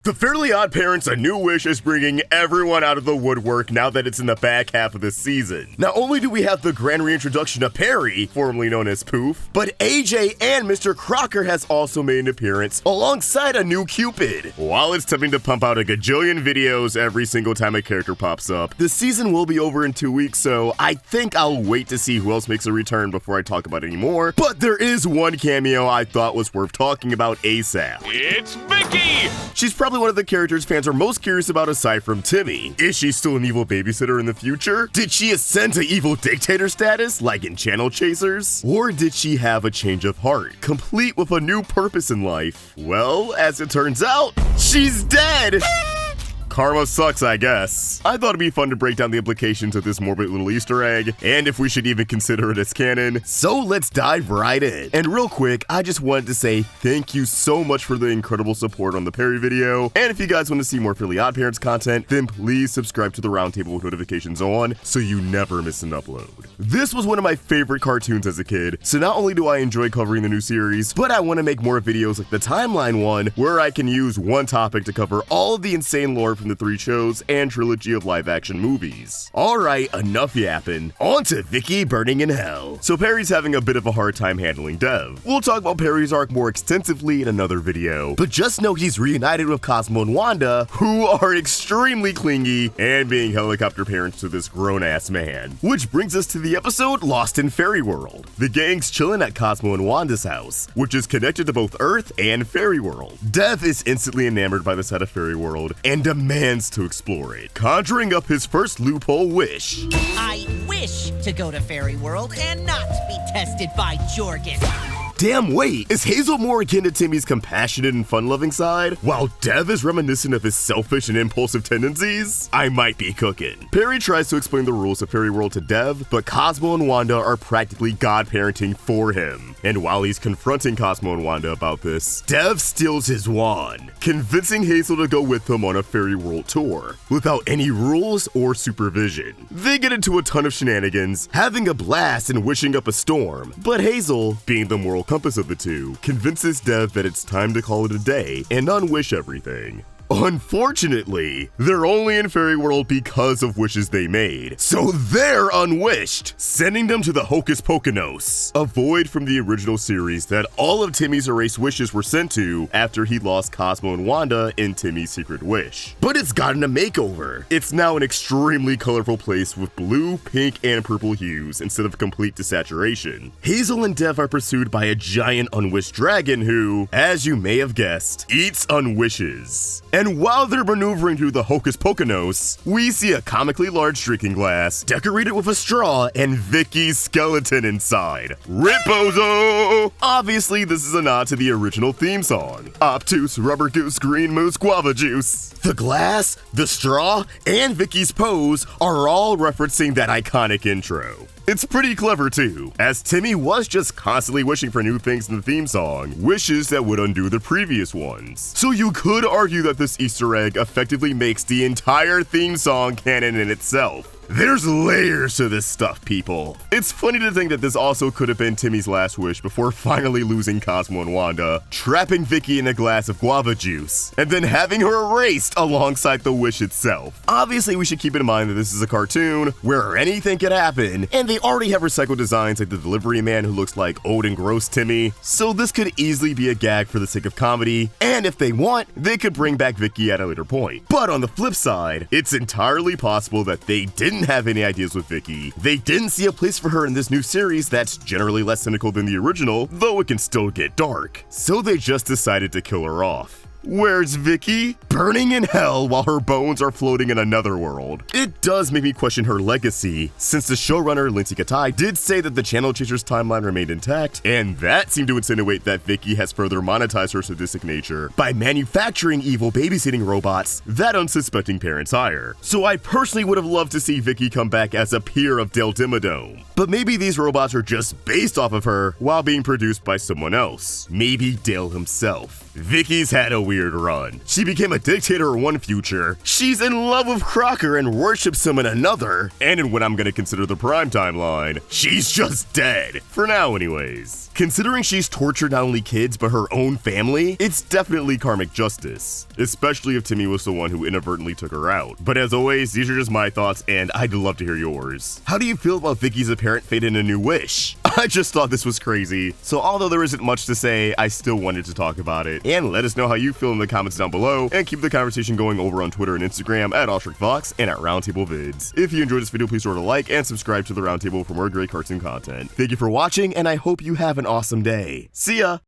The Fairly OddParents A New Wish is bringing everyone out of the woodwork now that it's in the back half of the season. Not only do we have the grand reintroduction of Peri, formerly known as Poof, but AJ and Mr. Crocker has also made an appearance alongside a new Cupid. While it's tempting to pump out a gajillion videos every single time a character pops up, the season will be over in 2 weeks, so I think I'll wait to see who else makes a return before I talk about it anymore. But there is one cameo I thought was worth talking about ASAP. It's Vicky! She's probably one of the characters fans are most curious about aside from Timmy. Is she still an evil babysitter in the future? Did she ascend to evil dictator status, like in Channel Chasers? Or did she have a change of heart, complete with a new purpose in life? Well, as it turns out, she's dead! Karma sucks, I guess. I thought it'd be fun to break down the implications of this morbid little Easter egg, and if we should even consider it as canon. So let's dive right in. And real quick, I just wanted to say thank you so much for the incredible support on the Peri video, and if you guys want to see more Fairly OddParents content, then please subscribe to the Roundtable with notifications on, so you never miss an upload. This was one of my favorite cartoons as a kid, so not only do I enjoy covering the new series, but I want to make more videos like the timeline one, where I can use one topic to cover all of the insane lore from the 3 shows and trilogy of live-action movies. Alright, enough yapping. On to Vicky burning in hell. So Peri's having a bit of a hard time handling Dev. We'll talk about Peri's arc more extensively in another video, but just know he's reunited with Cosmo and Wanda, who are extremely clingy and being helicopter parents to this grown-ass man. Which brings us to the episode Lost in Fairy World. The gang's chilling at Cosmo and Wanda's house, which is connected to both Earth and Fairy World. Dev is instantly enamored by the set of Fairy World and demands to explore it, conjuring up his first loophole wish. I wish to go to Fairy World and not be tested by Jorgen. Damn, wait, is Hazel more akin to Timmy's compassionate and fun-loving side, while Dev is reminiscent of his selfish and impulsive tendencies? I might be cooking. Peri tries to explain the rules of Fairy World to Dev, but Cosmo and Wanda are practically god-parenting for him. And while he's confronting Cosmo and Wanda about this, Dev steals his wand, convincing Hazel to go with him on a Fairy World tour, without any rules or supervision. They get into a ton of shenanigans, having a blast and wishing up a storm, but Hazel, being the moral compass of the two, convinces Dev that it's time to call it a day and unwish everything. Unfortunately, they're only in Fairy World because of wishes they made, so they're unwished, sending them to the Hocus Poconos, a void from the original series that all of Timmy's erased wishes were sent to after he lost Cosmo and Wanda in Timmy's secret wish. But it's gotten a makeover. It's now an extremely colorful place with blue, pink, and purple hues instead of complete desaturation. Hazel and Dev are pursued by a giant unwished dragon who, as you may have guessed, eats unwishes. And while they're maneuvering through the Hocus Poconos, we see a comically large drinking glass decorated with a straw and Vicky's skeleton inside. Ripozo! Obviously, this is a nod to the original theme song, Obtuse Rubber Goose Green Moose Guava Juice. The glass, the straw, and Vicky's pose are all referencing that iconic intro. It's pretty clever too, as Timmy was just constantly wishing for new things in the theme song, wishes that would undo the previous ones. So you could argue that this Easter egg effectively makes the entire theme song canon in itself. There's layers to this stuff, people. It's funny to think that this also could have been Timmy's last wish before finally losing Cosmo and Wanda, trapping Vicky in a glass of guava juice, and then having her erased alongside the wish itself. Obviously, we should keep in mind that this is a cartoon where anything could happen, and they already have recycled designs like the delivery man who looks like old and gross Timmy, so this could easily be a gag for the sake of comedy, and if they want, they could bring back Vicky at a later point. But on the flip side, it's entirely possible that they didn't have any ideas with Vicky. They didn't see a place for her in this new series that's generally less cynical than the original, though it can still get dark. So they just decided to kill her off. Where's Vicky? Burning in hell while her bones are floating in another world. It does make me question her legacy, since the showrunner Lindsay Katai did say that the Channel Chasers timeline remained intact, and that seemed to insinuate that Vicky has further monetized her sadistic nature by manufacturing evil babysitting robots that unsuspecting parents hire. So I personally would have loved to see Vicky come back as a peer of Del Dimmadome. But maybe these robots are just based off of her while being produced by someone else. Maybe Dale himself. Vicky's had a weird run. She became a dictator in one future, she's in love with Crocker and worships him in another, and in what I'm gonna consider the prime timeline, she's just dead. For now anyways. Considering she's tortured not only kids but her own family, it's definitely karmic justice. Especially if Timmy was the one who inadvertently took her out. But as always, these are just my thoughts and I'd love to hear yours. How do you feel about Vicky's apparent fate in A New Wish? I just thought this was crazy. So although there isn't much to say, I still wanted to talk about it. And let us know how you feel in the comments down below, and keep the conversation going over on Twitter and Instagram at AwestruckVox and at Roundtable Vids. If you enjoyed this video, please sure to like and subscribe to the Roundtable for more great cartoon content. Thank you for watching, and I hope you have an awesome day. See ya!